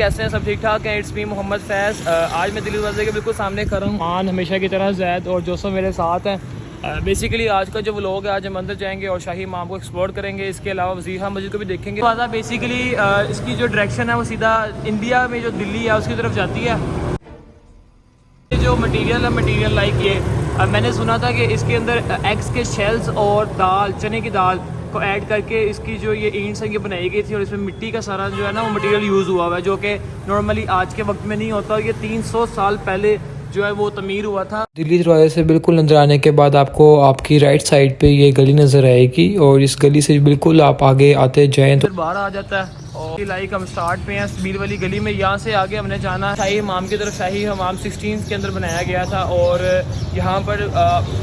कैसे हैं? सब ठीक ठाक हैं? इट्स मी मोहम्मद फैज़। आज मैं दिल्ली दरवाजे के बिल्कुल सामने खड़ा हूँ। मान हमेशा की तरह जैद और जोसफ मेरे साथ हैं। बेसिकली आज का जो व्लॉग है, आज हम अंदर जाएंगे और शाही इमाम को एक्सप्लोर करेंगे। इसके अलावा वज़ीर मस्जिद को भी देखेंगे। तो बेसिकली इसकी जो डायरेक्शन है वो सीधा इंडिया में जो दिल्ली है उसकी तरफ जाती है। ये जो मटेरियल है, मटेरियल लाइक ये मैंने सुना था कि इसके अंदर एग्स के शेल्स और दाल, चने की दाल को ऐड करके इसकी जो ये ईंट्स हैं ये बनाई गई थी और इसमें मिट्टी का सारा जो है ना वो मटेरियल यूज़ हुआ हुआ है, जो कि नॉर्मली आज के वक्त में नहीं होता। ये 300 साल पहले जो है वो तमीर हुआ था। दिल्ली दरवाजे से बिल्कुल अंदर आने के बाद आपको आपकी राइट साइड पे ये गली नज़र आएगी और इस गली से बिल्कुल आप आगे आते जाएं तो फिर बाहर आ जाता है। और लाइक हम स्टार्ट पे हैं सबील वाली गली में। यहाँ से आगे हमने जाना शाही इमाम की तरफ। शाही इमाम 16 के अंदर बनाया गया था और यहाँ पर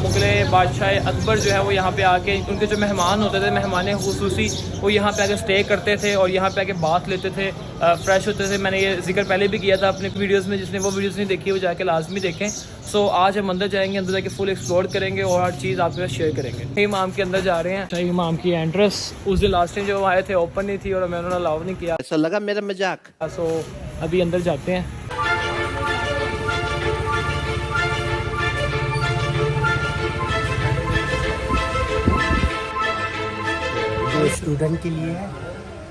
मुगले बादशाह अकबर जो है वो यहाँ पे आके उनके जो मेहमान होते थे, मेहमान खुसूसी, वो यहाँ पे आके स्टे करते थे और यहाँ पे आके बात लेते थे, फ्रेश होते थे। मैंने ये जिक्र पहले भी किया था अपने वीडियोज़ में, जिसने वो वीडियोज़ नहीं देखी वो जाके लाजमी देखें। सो आज हम अंदर जाएंगे, अंदर जाके फुल एक्सप्लोर करेंगे और हर चीज़ आपके साथ शेयर करेंगे। शाही इमाम के अंदर जा रहे हैं। शाही इमाम की एंट्रेंस उस दिन लास्ट टाइम जो आए थे ओपन नहीं थी और मैं उन्होंने अलाउ नहीं किया। ऐसा लगा मेरा मजाक। सो अभी अंदर जाते हैं। जो स्टूडेंट के लिए है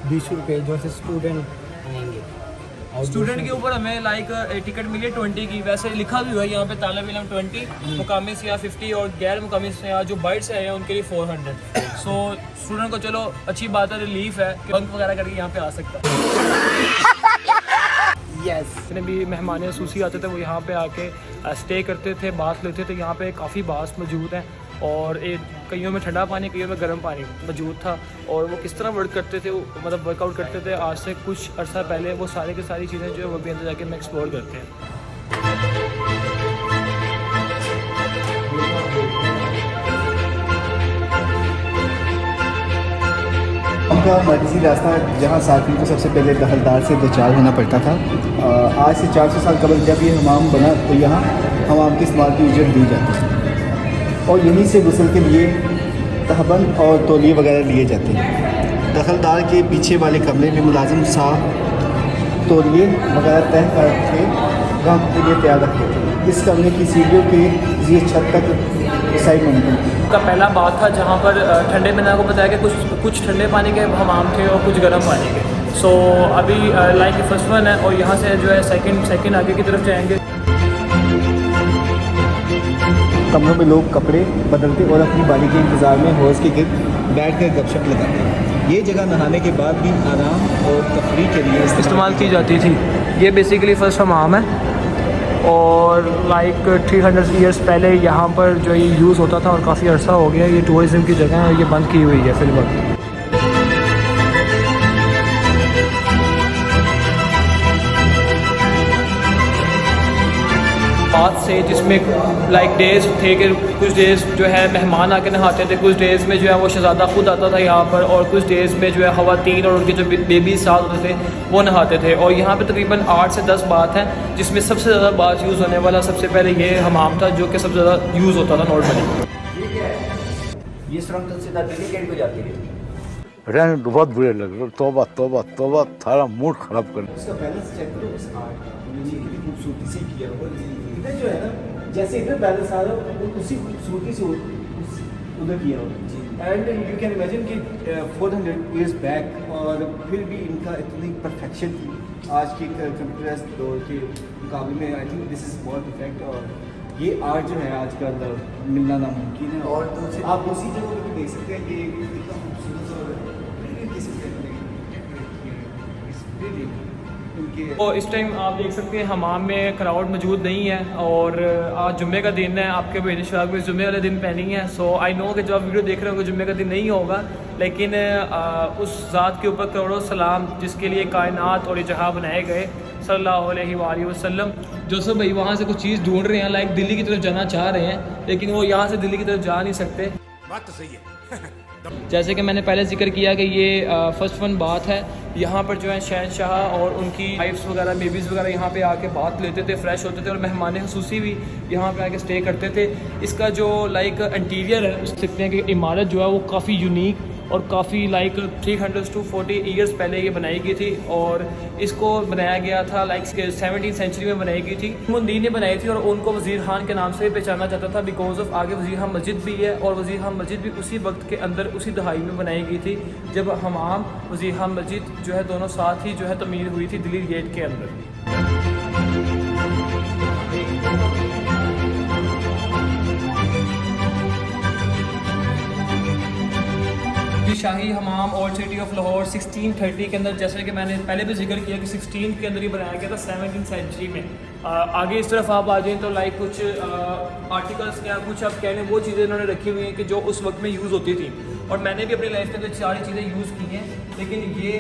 20 रुपये, जो से स्टूडेंट आएंगे। और स्टूडेंट के ऊपर हमें लाइक टिकट मिली 20 की। वैसे लिखा भी हुआ है यहाँ पे तालिब इल्म 20, मुकामी सियाह 50 और गैर मुकामी सियाह जो बाइट से आए हैं उनके लिए 400। सो स्टूडेंट को चलो अच्छी बात है, रिलीफ है कि बंक वगैरह करके यहाँ पे आ सकता है। यस, जितने भी मेहमान सूसी आते थे वो यहाँ पे आके स्टे करते थे, बात लेते थे। यहाँ पे काफ़ी बास मौजूद हैं और एक कईयों में ठंडा पानी, कईयों में गर्म पानी मौजूद था। और वो किस तरह वर्क करते थे, मतलब वर्कआउट करते थे आज से कुछ अर्सा पहले, वो सारे की सारी चीज़ें जो है वो भी अंदर जाके मैं एक्सप्लोर करते हैं। उनका मर्कज़ी रास्ता जहाँ साकिन को सबसे पहले दखलदार से दो चार होना पड़ता था। आज से 400 साल कबल जब ये हमाम बना तो यहाँ हमाम की इस्तेमाल की उजरत दी जाती है और यहीं से गुस्ल के लिए तहबंद और तौलिए वगैरह लिए जाते हैं। दखलदार के पीछे वाले कमरे में मुलाजिम साफ तौलिए वगैरह तय करके काम के लिए तैयार रखते थे। इस कमरे की सीढ़ियों के ये छत तक साइड मुमकिन का पहला बात था जहाँ पर ठंडे में आपको बताया कि कुछ ठंडे पानी के हमाम थे और कुछ गर्म पानी के। सो अभी लाइक फर्स्ट वन है और यहाँ से जो है सेकंड आगे की तरफ जाएंगे। कमरों में लोग कपड़े बदलते और अपनी बारी के इंतज़ार में हौज़ के गिर्द बैठ कर गपशप लगाते हैं। ये जगह नहाने के बाद भी आराम और तफरीह के लिए इस्तेमाल की जाती थी। ये बेसिकली फ़र्स्ट हमाम है और लाइक 300 ईयर्स पहले यहाँ पर जो ये यूज़ होता था और काफ़ी अर्सा हो गया। ये टूरिज़म की जगह है और ये बंद की हुई है फिलहाल। बात से जिसमें लाइक डेज़ थे कि कुछ डेज़ जो है मेहमान आके नहाते थे, कुछ डेज़ में जो है वो शहज़ादा खुद आता था यहाँ पर और कुछ डेज़ में जो है ख़वातीन और उनके जो बेबी साथ होते थे वो नहाते थे। और यहाँ पे तकरीबन 8 से 10 बात हैं, जिसमें सबसे ज़्यादा बात यूज़ होने वाला सबसे पहले ये हमाम था जो कि सबसे ज़्यादा यूज़ होता था नॉर्मली। ये सुरंग तो सीधा दिल्ली गेट को जाती है। रहने बहुत बुरे लग रहे। तौबा तौबा तौबा, थारा मूड खराब कर। उसका बैलेंस चेक करो, उस आर्ट कितनी खूबसूरती से किया हुआ है। इधर जो है ना, जैसे इधर बैलेंस आ रहा है उसी खूबसूरती से उधर किया हुआ। एंड यू कैन इमेजिन कि 400 ईयर्स बैक और फिर भी इनका इतनी परफेक्शन थी आज के कंप्यूटराइज दौर के मुकाबले में। आई थिंक दिस इज़ बहुत परफेक्ट और ये आर्ट जो है आज के अंदर मिलना नामुमकिन है। और आप उसी जगह पर देख सकते हैं कि कितना खूबसूरत और तो इस टाइम आप देख सकते हैं हमाम में क्राउड मौजूद नहीं है और आज जुम्मे का दिन है। आपके बेटे शराब में जुम्मे वाले दिन पहनी है। सो आई नो कि जो आप वीडियो देख रहे हो जुम्मे का दिन नहीं होगा, लेकिन उस ज़ात के ऊपर करोड़ों सलाम जिसके लिए कायनात और ये जहाँ बनाए गए सल्लल्लाहु अलैहि वसल्लम। जोसफ भाई वहाँ से कुछ चीज़ ढूंढ रहे हैं, लाइक दिल्ली की तरफ जाना चाह रहे हैं लेकिन वो यहाँ से दिल्ली की तरफ जा नहीं सकते। बात तो सही है। जैसे कि मैंने पहले जिक्र किया कि ये फर्स्ट वन बात है। यहाँ पर जो है शहनशाह और उनकी वाइफ्स वगैरह, बेबीज़ वगैरह यहाँ पे आके बात लेते थे, फ्रेश होते थे और मेहमान खुसूसी भी यहाँ पे आके स्टे करते थे। इसका जो लाइक इंटीरियर है, सकते हैं कि इमारत जो है वो काफ़ी यूनिक और काफ़ी लाइक 300 to 40 ईयर्स पहले ये बनाई गई थी और इसको बनाया गया था लाइक 17वीं सेंचुरी में बनाई गई थी। मुंदीन ने बनाई थी और उनको वज़ीर खान के नाम से पहचाना जाता था बिकॉज ऑफ आगे वज़ीर खान मस्जिद भी है और वज़ीर खान मस्जिद भी उसी वक्त के अंदर उसी दहाई में बनाई गई थी जब हमाम वज़ीर खान मस्जिद जो है दोनों साथ ही जो है तमीर हुई थी दिल्ली गेट के अंदर। शाही हमाम ओल्ड सिटी ऑफ लाहौर 1630 के अंदर, जैसे कि मैंने पहले भी जिक्र किया कि 16 के अंदर ही बनाया गया था 17वीं सेंचुरी में। आगे इस तरफ आप आ जाएँ तो लाइक कुछ आर्टिकल्स या कुछ आप कह लें वो चीज़ें इन्होंने रखी हुई हैं कि जो उस वक्त में यूज़ होती थी और मैंने भी अपनी लाइफ के अंदर सारी चीज़ें यूज़ की हैं, लेकिन ये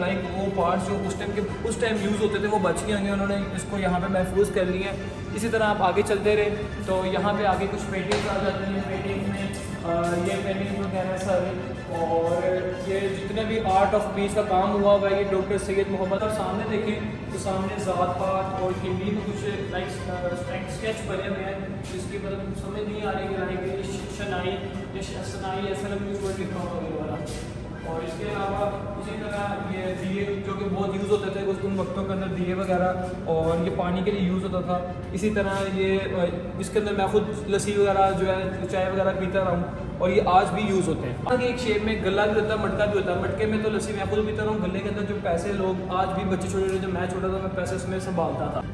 लाइक वो पार्ट्स जो उस टाइम यूज़ होते थे वो बच गए होंगे, उन्होंने इसको यहाँ पे महफूज कर लिया है। इसी तरह आप आगे चलते रहे तो यहाँ पे आगे कुछ पेंटिंग्स आ जाती हैं। पेंटिंग में ये पेंटिंग वगैरह सारे और ये जितने भी आर्ट ऑफ पीस का काम हुआ हुआ है ये डॉक्टर सैयद मोहम्मद। और सामने देखें तो सामने ज़ात पात और हिंदी में कुछ लाइक स्केच बने हुए हैं जिसकी मतलब समझ नहीं आ रही कि शनाई या सनाई ऐसा लिखा हुआ। और इसके अलावा इसी तरह ये दिए जो कि बहुत यूज़ होते थे उन वक्तों के अंदर, दिए वगैरह, और ये पानी के लिए यूज़ होता था। इसी तरह ये इसके अंदर मैं खुद लस्सी वगैरह जो है चाय वगैरह पीता रहा हूँ और ये आज भी यूज़ होते हैं। आगे एक शेप में गला भी होता है, मटका भी होता है। मटके में तो लस्सी मैं खुद पीता रहा हूँ, गले के अंदर जो पैसे लोग आज भी बच्चे छोटे जब मैं छोटा था मैं पैसे उसमें संभालता था।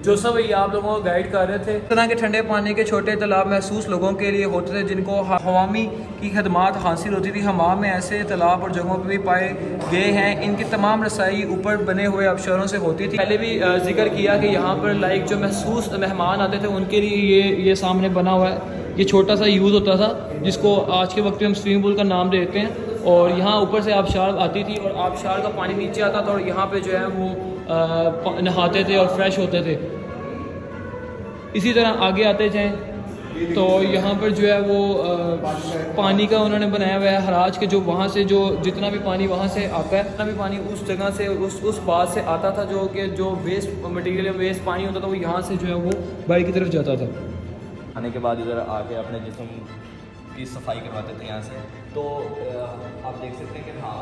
जो सब ये आप लोगों को गाइड कर रहे थे। इस तरह के ठंडे पानी के छोटे तालाब महसूस लोगों के लिए होते थे जिनको हवामी की खदमात हासिल होती थी। हमाम में ऐसे तालाब और जगहों पर भी पाए गए हैं। इनकी तमाम रसाई ऊपर बने हुए अबशरों से होती थी। पहले भी जिक्र किया कि यहाँ पर लाइक जो महसूस मेहमान आते थे उनके लिए ये सामने बना हुआ है, ये छोटा सा यूज़ होता था जिसको आज के वक्त में हम स्विमिंग पूल का नाम देते हैं। और यहाँ ऊपर से आबशार आती थी और आबशार का पानी नीचे आता था और यहाँ पे जो है वो नहाते थे और फ्रेश होते थे। इसी तरह आगे आते जाएं तो यहाँ पर जो है वो पानी का उन्होंने बनाया हुआ है हराज के, जो वहाँ से जो जितना भी पानी वहाँ से आता है, जितना भी पानी उस जगह से उस बात से आता था जो कि जो वेस्ट मटेरियल या वेस्ट पानी होता था वो यहाँ से जो है वो बाहर की तरफ जाता था। आने के बाद इधर आके अपने जिस्म की सफाई करवाते थे यहाँ से। तो आप देख सकते हैं कि हाँ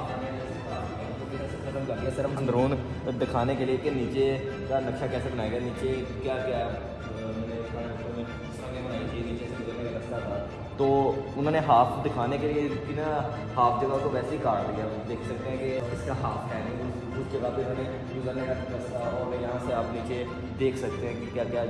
ख़त्म कर दिया। सिर्फ अंदरून दिखाने के लिए कि नीचे का नक्शा कैसे बनाया गया, नीचे क्या क्या बनाई थी, नीचे से गुजरने का रास्ता था। तो उन्होंने हाफ दिखाने के लिए कि ना हाफ जगह को वैसे ही काट दिया। देख सकते हैं कि इसका हाफ है नहीं, उस जगह पे उन्होंने गुजरने का रास्ता। और यहाँ से आप नीचे देख सकते हैं कि क्या क्या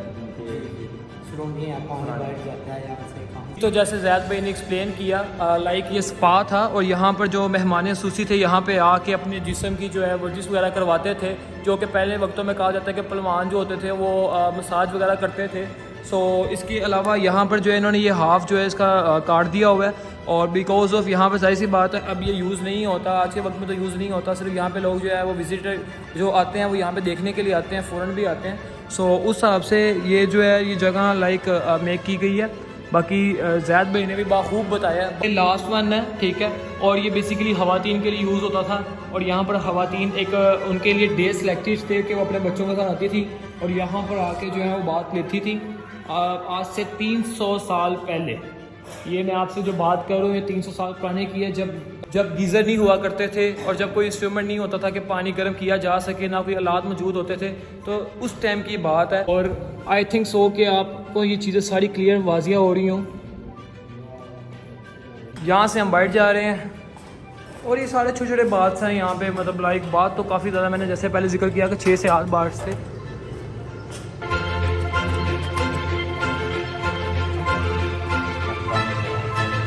तो जैसे ज़ैद भाई ने एक्सप्लेन किया लाइक ये स्पा था और यहाँ पर जो मेहमान सूसी थे यहाँ पे आके अपने जिस्म की जो है वर्जिश वगैरह करवाते थे, जो कि पहले वक्तों में कहा जाता है कि पहलवान जो होते थे वो मसाज वगैरह करते थे। सो इसके अलावा यहाँ पर जो है इन्होंने ये हाफ़ जो है इसका काट दिया हुआ है और बिकॉज ऑफ यहाँ पर जाहिर सी बात है अब ये यूज़ नहीं होता, आज के वक्त में तो यूज़ नहीं होता। सिर्फ यहाँ पे लोग जो है वो विजिटर जो आते हैं वो यहाँ पे देखने के लिए आते हैं, फ़ौरन भी आते हैं। सो उस हिसाब से ये जो है ये जगह लाइक मेक की गई है। बाकी ज़ैद भाई ने भी बाखूब बताया। ये लास्ट वन है, ठीक है, और ये बेसिकली ख़वातीन के लिए यूज़ होता था। और यहाँ पर ख़वातीन एक उनके लिए डे सिलेक्टेड थे कि वो अपने बच्चों के साथ आती थी और यहाँ पर आके जो है वो बात लेती थी। आज से 300 साल पहले, ये मैं आपसे जो बात कर रहा हूँ ये 300 साल पुराने की है, जब गीज़र नहीं हुआ करते थे और जब कोई इंस्ट्रूमेंट नहीं होता था कि पानी गर्म किया जा सके, ना कोई आलात मौजूद होते थे, तो उस टाइम की बात है। और आई थिंक सो कि आपको ये चीज़ें सारी क्लियर वाजिया हो रही हों। यहाँ से हम बैठ जा रहे हैं और ये सारे छोटे छोटे बात हैं यहाँ पे, मतलब लाइक बात तो काफ़ी ज़्यादा, मैंने जैसे पहले जिक्र किया कि 6 से 8 बात थे।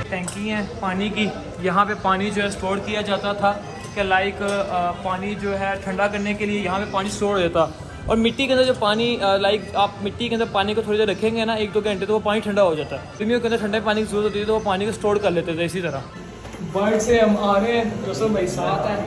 टैंकी हैं पानी की, यहाँ पे पानी जो है स्टोर किया जाता था कि लाइक पानी जो है ठंडा करने के लिए यहाँ पे पानी स्टोर हो जाता। और मिट्टी के अंदर जो पानी लाइक आप मिट्टी के अंदर पानी को थोड़ी देर रखेंगे ना 1-2 घंटे तो वो पानी ठंडा हो जाता है। गर्मियों के अंदर ठंडे पानी की जरूरत होती है तो वो पानी को स्टोर कर लेते थे। इसी तरह बर्ड से हम आ रहे हैं, जो सब भाई साथ हैं,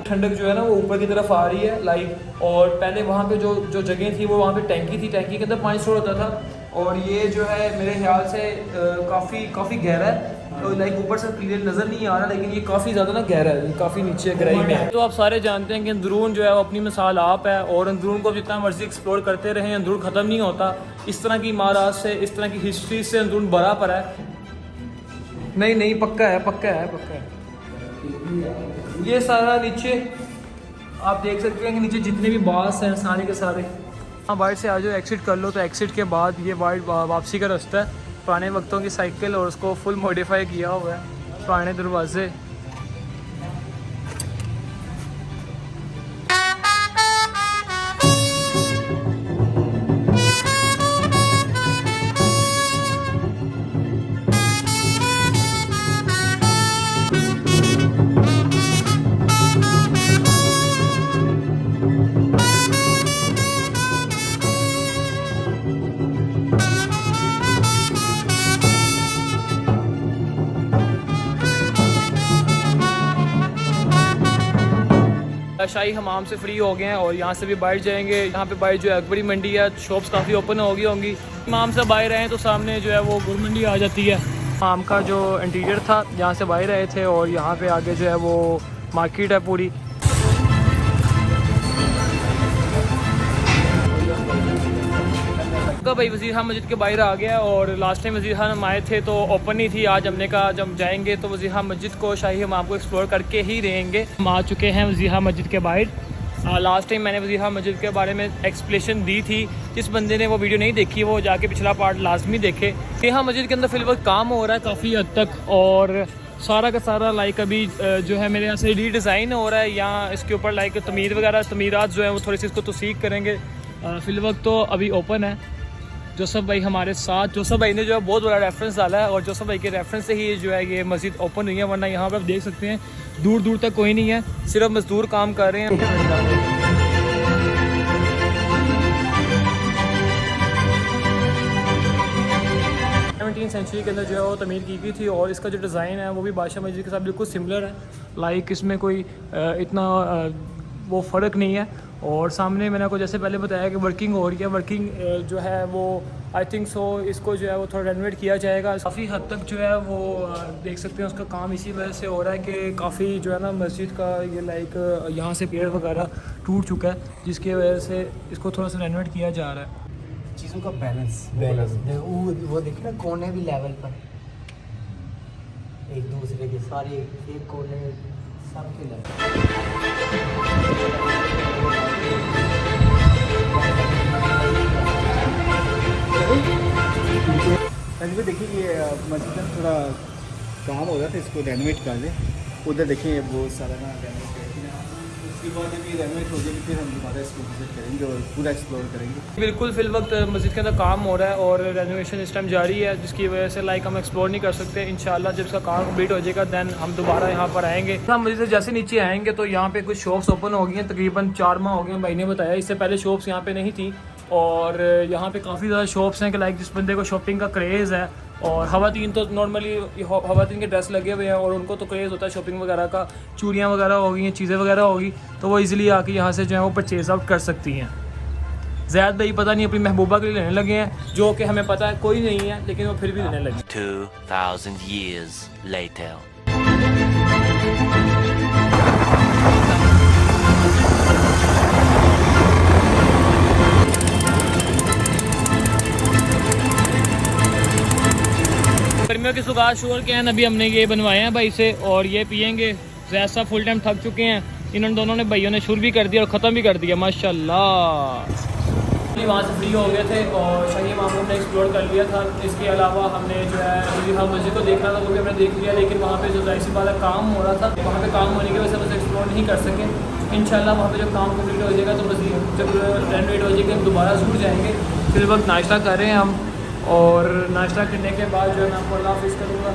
ठंडक जो है ना वो ऊपर की तरफ आ रही है लाइक। और पहले वहाँ पे जो जगह थी वो वहाँ पे टैंकी थी, टैंकी के अंदर पानी स्टोर होता था। और ये जो है मेरे ख्याल से काफ़ी गहरा है, तो लाइक ऊपर से क्लियर नज़र नहीं आ रहा, लेकिन ये काफ़ी ज़्यादा ना गहरा है, काफ़ी नीचे गहराई में है। तो आप सारे जानते हैं कि अंदरून जो है वो अपनी मिसाल आप है और अंदरून को जितना मर्जी एक्सप्लोर करते रहें अंदरून ख़त्म नहीं होता। इस तरह की इमारत से, इस तरह की हिस्ट्री से अंदरून भरा पड़ा है। नहीं नहीं, पक्का है, पक्का है, पक्का है। ये सारा नीचे आप देख सकते हैं कि नीचे जितने भी बास हैं सारे के सारे। हाँ, बाइट से आ जाओ, एक्सिट कर लो। तो एक्सिट के बाद ये वाइट वापसी का रास्ता है। पुराने वक्तों की साइकिल और उसको फुल मॉडिफाई किया हुआ है, पुराने दरवाजे। शाही हमाम से फ्री हो गए हैं और यहाँ से भी बाहर जाएंगे। यहाँ पे बाहर जो है अकबरी मंडी है, शॉप्स काफ़ी ओपन हो गई होंगी। हमाम से बाहर आए तो सामने जो है वो गुड़ मंडी आ जाती है। हमाम का जो इंटीरियर था यहाँ से बाहर आए थे और यहाँ पे आगे जो है वो मार्केट है पूरी। भाई वज़ीर खान मस्जिद के बाहर आ गया और लास्ट टाइम वज़ीर खान हम आए थे तो ओपन नहीं थी। आज हमने कहा जब जाएंगे तो वज़ीर खान मस्जिद को, शाही हमाम को एक्सप्लोर करके ही रहेंगे। हम आ चुके हैं वज़ीर खान मस्जिद के बाहर। लास्ट टाइम मैंने वज़ीर खान मस्जिद के बारे में एक्सप्लेनेशन दी थी। जिस बंदे ने वो वीडियो नहीं देखी वो जाके पिछला पार्ट लाजमी देखे। यहाँ मस्जिद के अंदर फिलहाल काम हो रहा है काफ़ी हद तक और सारा का सारा लाइक अभी जो है मेरे यहाँ से रीडिज़ाइन हो रहा है। यहाँ इसके ऊपर लाइक तमीर वगैरह तमीरात जो है वो थोड़ी सी इसको तौसीक करेंगे। फिलहाल तो अभी ओपन है। जोसेफ भाई हमारे साथ, जोसेफ भाई ने जो है बहुत बड़ा रेफरेंस डाला है और जोसेफ भाई के रेफरेंस से ही जो है ये मस्जिद ओपन हुई है, वरना यहाँ पर आप देख सकते हैं दूर दूर तक कोई नहीं है, सिर्फ मजदूर काम कर रहे हैं। 17वीं सेंचुरी के अंदर जो है वो तमीर की गई थी और इसका जो डिज़ाइन है वो भी बादशाह मस्जिद के साथ बिल्कुल सिमिलर है। लाइक इसमें कोई इतना वो फ़र्क नहीं है। और सामने मैंने आपको जैसे पहले बताया कि वर्किंग हो रही है। वर्किंग जो है वो आई थिंक सो इसको जो है वो थोड़ा रेनोवेट किया जाएगा। काफ़ी हद तक जो है वो देख सकते हैं उसका काम इसी वजह से हो रहा है कि काफ़ी जो है ना मस्जिद का ये लाइक यहाँ से पेड़ वगैरह टूट चुका है, जिसकी वजह से इसको थोड़ा सा रेनोवेट किया जा रहा है। चीज़ों का बैलेंस वो देखिए ना, कोने भी लेवल पर एक दूसरे के सारे एक कोने सबके लेवल। देखिए ये मस्जिद में थोड़ा काम हो रहा था, इसको रेनोवेट कर दें। उधर देखिए वो सारा ना रेनोवेट करेंगे, उसके बाद जब ये रेनोवेट हो जाएगी फिर हम दोबारा इसको विजिट करेंगे और पूरा एक्सप्लोर करेंगे। बिल्कुल फिल वक्त मस्जिद के अंदर काम हो रहा है और रेनोवेशन इस टाइम जारी है, जिसकी वजह से लाइक हम एक्सप्लोर नहीं कर सकते। इंशाल्लाह जब इसका काम कंप्लीट हो जाएगा दैन हम दोबारा यहाँ पर आएंगे। हम मस्जिद से जैसे नीचे आएंगे तो यहाँ पे कुछ शॉप्स ओपन हो गई हैं, तकरीबन 4 माह हो गए हैं भाई ने बताया। इससे पहले शॉप्स यहाँ पे नहीं थी और यहाँ पे काफ़ी ज़्यादा शॉप्स हैं कि लाइक जिस बंदे को शॉपिंग का क्रेज़ है। और ख़वातीन तो नॉर्मली ख़वातीन के ड्रेस लगे हुए हैं और उनको तो क्रेज़ होता है शॉपिंग वगैरह का, चूड़ियाँ वगैरह हो गई हैं, चीज़ें वगैरह होगी, तो वो इजीली आके यहाँ से जो है वो परचेज़ आउट कर सकती हैं। ज़ैद भाई पता नहीं अपनी महबूबा के लिए लेने लगे हैं, जो कि हमें पता है कोई नहीं है, लेकिन वो फिर भी लेने लगे। 2000 years later. गर्मियों की सुगार शुगर के हैं, अभी हमने ये बनवाए हैं भाई से और ये पियेंगे। ज़ैद साहब फुल टाइम थक चुके हैं, इन दोनों ने भाइयों ने शुरू भी कर दिया और ख़त्म भी कर दिया माशाल्लाह। वहाँ से फ्री हो गए थे और शाही इमाम को हमने एक्सप्लोर कर लिया था। इसके अलावा हमने जो है वज़ीर मस्जिद को देखना था, वो भी हमने देख लिया, लेकिन वहाँ पे जो जाहिर सी बात है काम हो रहा था, वहाँ पे काम होने की वजह से बस एक्सप्लोर नहीं कर सके। इंशाल्लाह वहाँ पे जब काम कंप्लीट हो जाएगा तो मस्जिद जब रेनोवेट हो जाएगी हम दोबारा ज़रूर जाएंगे। फिर वक्त नाश्ता कर रहे हैं हम और नाश्ता करने के बाद जो है मैं आपको अल्लाह हाफ़िज़ करूँगा।